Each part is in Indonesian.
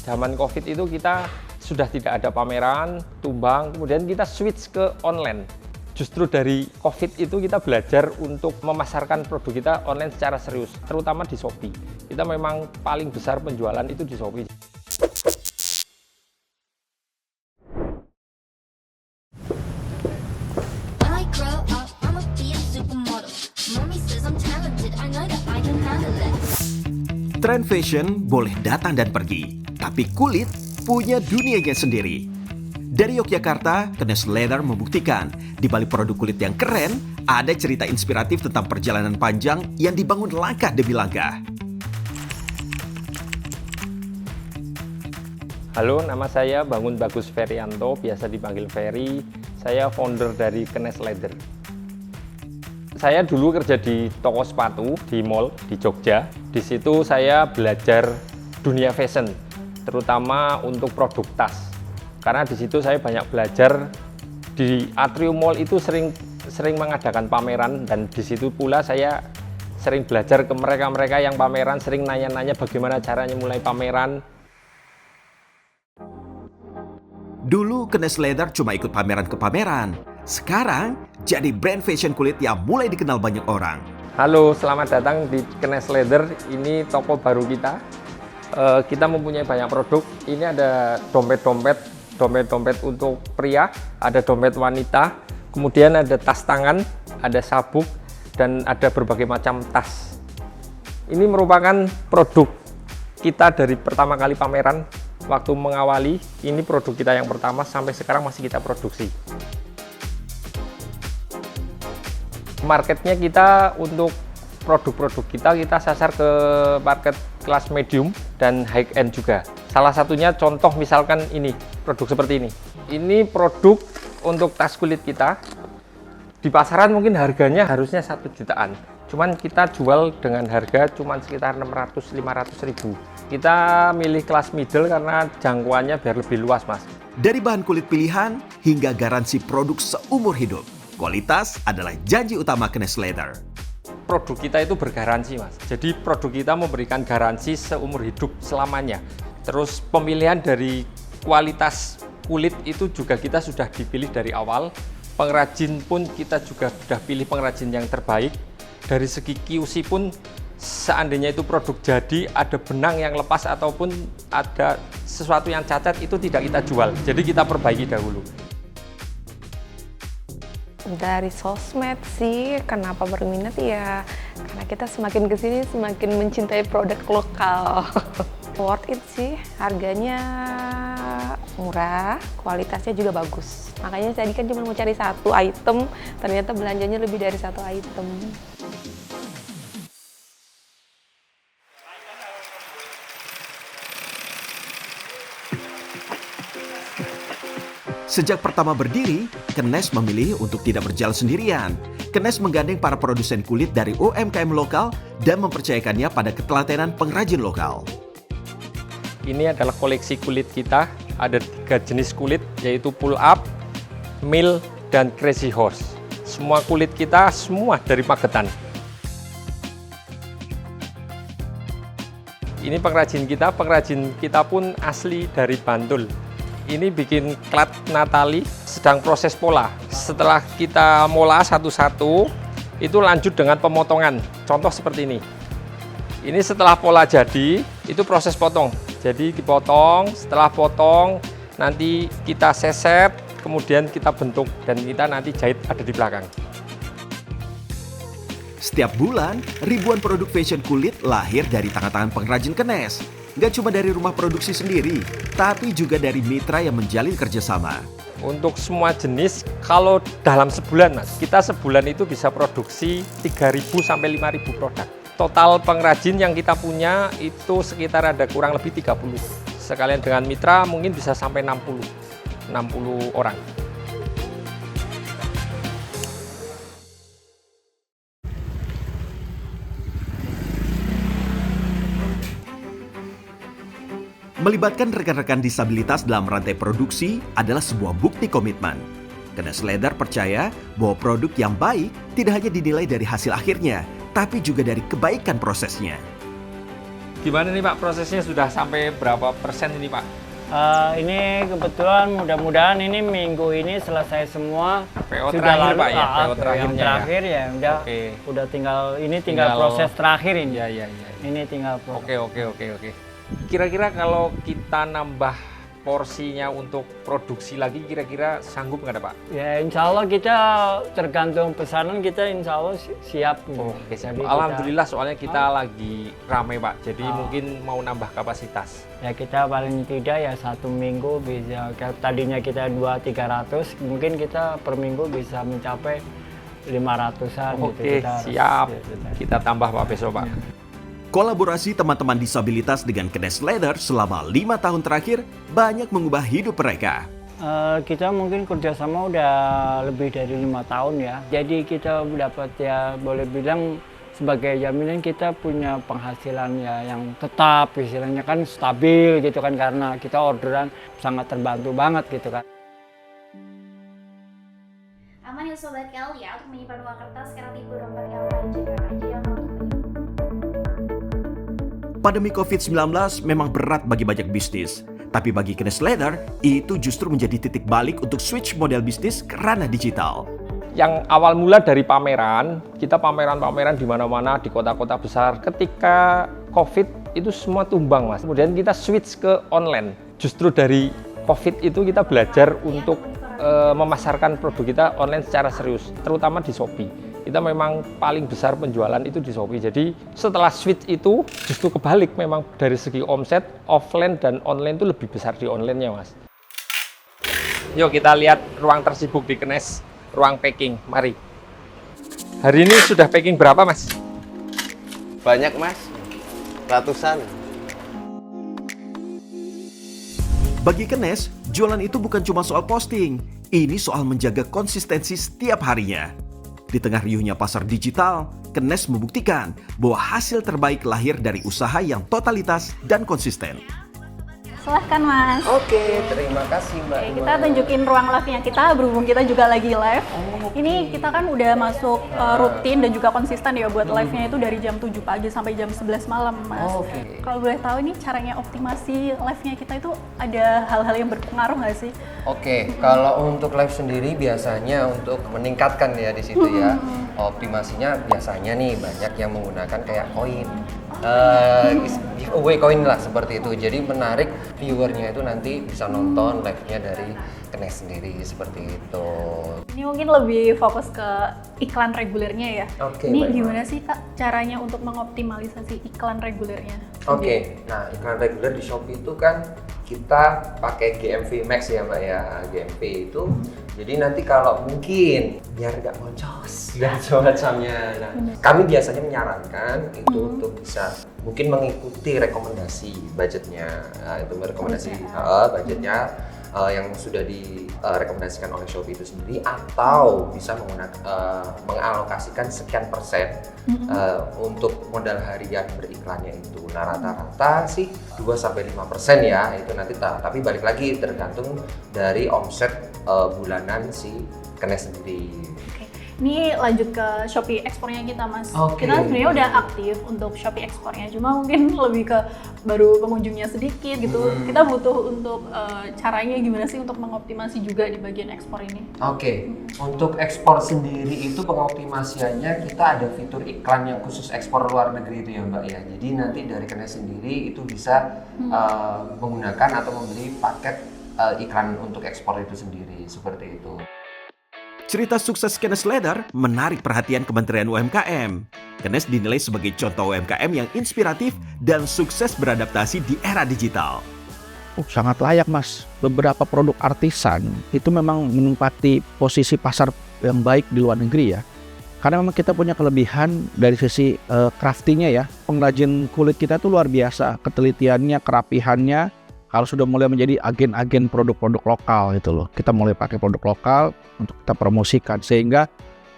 Zaman COVID itu kita sudah tidak ada pameran, tumbang, kemudian kita switch ke online. Justru dari COVID itu kita belajar untuk memasarkan produk kita online secara serius, terutama di Shopee. Kita memang paling besar penjualan itu di Shopee. Tren fashion boleh datang dan pergi, tapi kulit punya dunianya sendiri. Dari Yogyakarta, Kenes Leather membuktikan di balik produk kulit yang keren, ada cerita inspiratif tentang perjalanan panjang yang dibangun langkah demi langkah. Halo, nama saya Bangun Bagus Ferianto, biasa dipanggil Ferry. Saya founder dari Kenes Leather. Saya dulu kerja di toko sepatu di mall di Jogja. Di situ saya belajar dunia fashion, terutama untuk produk tas. Karena di situ saya banyak belajar. Di Atrium Mall itu sering mengadakan pameran, dan di situ pula saya sering belajar ke mereka yang pameran, sering nanya-nanya bagaimana caranya mulai pameran. Dulu Kenes Leather cuma ikut pameran ke pameran. Sekarang jadi brand fashion kulit yang mulai dikenal banyak orang. Halo, selamat datang di Kenes Leather. Ini toko baru kita. Kita mempunyai banyak produk. Ini ada dompet untuk pria, ada dompet wanita, kemudian ada tas tangan, ada sabuk, dan ada berbagai macam tas. Ini merupakan produk kita dari pertama kali pameran. Waktu mengawali, ini produk kita yang pertama, sampai sekarang masih kita produksi. Marketnya kita untuk produk-produk kita sasar ke market kelas medium dan high end juga. Salah satunya contoh misalkan ini, produk seperti ini. Ini produk untuk tas kulit kita. Di pasaran mungkin harganya harusnya 1 jutaan. Cuman kita jual dengan harga cuman sekitar 600-500 ribu. Kita milih kelas middle karena jangkauannya biar lebih luas, Mas. Dari bahan kulit pilihan hingga garansi produk seumur hidup, kualitas adalah janji utama Kenes Leather. Produk kita itu bergaransi, Mas. Jadi produk kita memberikan garansi seumur hidup selamanya. Terus pemilihan dari kualitas kulit itu juga kita sudah dipilih dari awal. Pengrajin pun kita juga sudah pilih pengrajin yang terbaik. Dari segi QC pun seandainya itu produk jadi, ada benang yang lepas ataupun ada sesuatu yang cacat, itu tidak kita jual. Jadi kita perbaiki dahulu. Dari sosmed sih, kenapa berminat ya? Karena kita semakin kesini semakin mencintai produk lokal. Worth it sih, harganya murah, kualitasnya juga bagus. Makanya tadi kan cuma mau cari satu item, ternyata belanjanya lebih dari satu item. Sejak pertama berdiri, Kenes memilih untuk tidak berjalan sendirian. Kenes menggandeng para produsen kulit dari UMKM lokal dan mempercayakannya pada ketelatenan pengrajin lokal. Ini adalah koleksi kulit kita. Ada 3 jenis kulit, yaitu pull up, mill, dan crazy horse. Semua kulit kita semua dari Magetan. Ini pengrajin kita pun asli dari Bantul. Ini bikin klat Natali, sedang proses pola. Setelah kita mola satu-satu, itu lanjut dengan pemotongan. Contoh seperti ini. Ini setelah pola jadi, itu proses potong. Jadi dipotong, setelah potong, nanti kita seset, kemudian kita bentuk, dan kita nanti jahit ada di belakang. Setiap bulan, ribuan produk fashion kulit lahir dari tangan-tangan pengrajin Kenes. Nggak cuma dari rumah produksi sendiri, tapi juga dari mitra yang menjalin kerjasama. Untuk semua jenis, kalau dalam sebulan, Mas, kita sebulan itu bisa produksi 3.000 sampai 5.000 produk. Total pengrajin yang kita punya itu sekitar ada kurang lebih 30. Sekalian dengan mitra mungkin bisa sampai 60 orang. Melibatkan rekan-rekan disabilitas dalam rantai produksi adalah sebuah bukti komitmen. Kenes Leather percaya bahwa produk yang baik tidak hanya dinilai dari hasil akhirnya, tapi juga dari kebaikan prosesnya. Gimana nih Pak, prosesnya sudah sampai berapa persen ini Pak? Ini kebetulan mudah-mudahan ini minggu ini selesai semua. PO Sudah terakhir lalu, Pak ya, PO yang terakhirnya terakhir ya, udah. Oke. Udah tinggal proses terakhir ini. Iya. Ini tinggal proses. Oke. Kira-kira kalau kita nambah porsinya untuk produksi lagi, kira-kira sanggup nggak ada Pak? Ya insya Allah kita tergantung pesanan, kita insya Allah siap. Oke, siap. Jadi Alhamdulillah soalnya kita lagi ramai Pak, jadi mungkin mau nambah kapasitas. Ya kita paling tidak ya 1 minggu bisa, tadinya kita 200-300, mungkin kita per minggu bisa mencapai 500-an gitu. Oke, siap. Kita tambah Pak besok Pak. Kolaborasi teman-teman disabilitas dengan Kness Leather selama 5 tahun terakhir banyak mengubah hidup mereka. Kita mungkin kerjasama udah lebih dari 5 tahun ya. Jadi kita dapat ya boleh bilang sebagai jaminan kita punya penghasilan ya yang tetap, istilahnya kan stabil gitu kan, karena kita orderan sangat terbantu banget gitu kan. Aman ya Sobat Kel ya untuk menyimpan uang kertas karena tipe dompet yang lain juga aja yang untuk Pandemi COVID-19 memang berat bagi banyak bisnis. Tapi bagi Kness Leather, itu justru menjadi titik balik untuk switch model bisnis ke ranah digital. Yang awal mula dari pameran, kita pameran-pameran di mana-mana, di kota-kota besar. Ketika COVID itu semua tumbang Mas. Kemudian kita switch ke online. Justru dari COVID itu kita belajar untuk memasarkan produk kita online secara serius, terutama di Shopee. Kita memang paling besar penjualan itu di Shopee. Jadi setelah switch itu justru kebalik, memang dari segi omset offline dan online itu lebih besar di online-nya Mas. Yuk kita lihat ruang tersibuk di Kness, ruang packing. Mari. Hari ini sudah packing berapa Mas? Banyak Mas, ratusan. Bagi Kness, jualan itu bukan cuma soal posting. Ini soal menjaga konsistensi setiap harinya. Di tengah riuhnya pasar digital, Kness membuktikan bahwa hasil terbaik lahir dari usaha yang totalitas dan konsisten. Silahkan Mas. Oke, terima kasih Mbak. Oke, kita tunjukin ruang live-nya kita, berhubung kita juga lagi live. Ini kita kan udah masuk rutin dan juga konsisten ya buat live-nya itu dari jam 7 pagi sampai jam 11 malam Mas. Kalau boleh tahu ini caranya optimasi live-nya kita itu ada hal-hal yang berpengaruh nggak sih? Oke, kalau untuk live sendiri biasanya untuk meningkatkan ya di situ ya. Optimasinya biasanya nih banyak yang menggunakan kayak koin. Giveaway koin lah seperti itu. Jadi menarik viewernya itu nanti bisa nonton live-nya dari Kness sendiri seperti itu. Ini mungkin lebih fokus ke iklan regulernya ya. Oke, Ini baik. gimana sih Kak caranya untuk mengoptimalisasi iklan regulernya? Oke, nah iklan reguler di Shopee itu kan kita pakai GMV Max ya Mbak ya. GMV itu jadi nanti kalau mungkin biar nggak boncos dan semacamnya. Nah, kami biasanya menyarankan itu untuk bisa mungkin mengikuti rekomendasi budgetnya. Nah, itu rekomendasi budgetnya yang sudah direkomendasikan oleh Shopee itu sendiri, atau bisa mengalokasikan sekian persen untuk modal harian beriklannya itu. Nah rata-rata sih 2-5% ya itu nanti, tapi balik lagi tergantung dari omset bulanan si Kness sendiri. Ini lanjut ke Shopee ekspornya kita Mas. Oke. Kita sebenarnya udah aktif untuk Shopee ekspornya, cuma mungkin lebih ke baru pengunjungnya sedikit gitu. Kita butuh untuk caranya gimana sih untuk mengoptimasi juga di bagian ekspor ini. Oke, untuk ekspor sendiri itu pengoptimasiannya kita ada fitur iklan yang khusus ekspor luar negeri itu ya Mbak ya. Jadi nanti dari Kness sendiri itu bisa menggunakan atau membeli paket iklan untuk ekspor itu sendiri, seperti itu. Cerita sukses Kness Leather menarik perhatian Kementerian UMKM. Kness dinilai sebagai contoh UMKM yang inspiratif dan sukses beradaptasi di era digital. Sangat layak Mas. Beberapa produk artisan itu memang menempati posisi pasar yang baik di luar negeri ya. Karena memang kita punya kelebihan dari sisi craftingnya ya. Pengrajin kulit kita tuh luar biasa. Ketelitiannya, kerapihannya. Kalau sudah mulai menjadi agen-agen produk-produk lokal gitu loh. Kita mulai pakai produk lokal untuk kita promosikan. Sehingga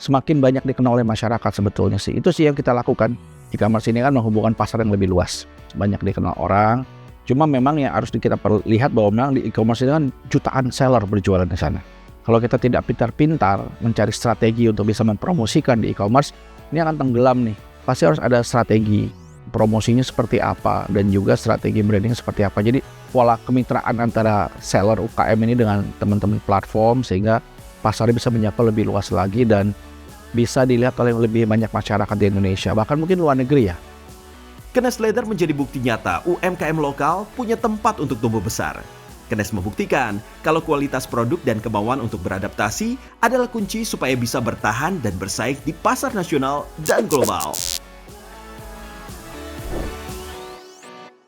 semakin banyak dikenal oleh masyarakat sebetulnya sih. Itu sih yang kita lakukan. E-commerce ini kan menghubungkan pasar yang lebih luas. Banyak dikenal orang. Cuma memang yang harus kita lihat bahwa memang di e-commerce ini kan jutaan seller berjualan di sana. Kalau kita tidak pintar-pintar mencari strategi untuk bisa mempromosikan di e-commerce, ini akan tenggelam nih. Pasti harus ada strategi. promosinya seperti apa, dan juga strategi branding seperti apa. Jadi pola kemitraan antara seller UKM ini dengan teman-teman platform sehingga pasarnya bisa menyapa lebih luas lagi dan bisa dilihat oleh lebih banyak masyarakat di Indonesia, bahkan mungkin luar negeri ya. Kenes Leather menjadi bukti nyata UMKM lokal punya tempat untuk tumbuh besar. Kenes membuktikan kalau kualitas produk dan kemauan untuk beradaptasi adalah kunci supaya bisa bertahan dan bersaing di pasar nasional dan global.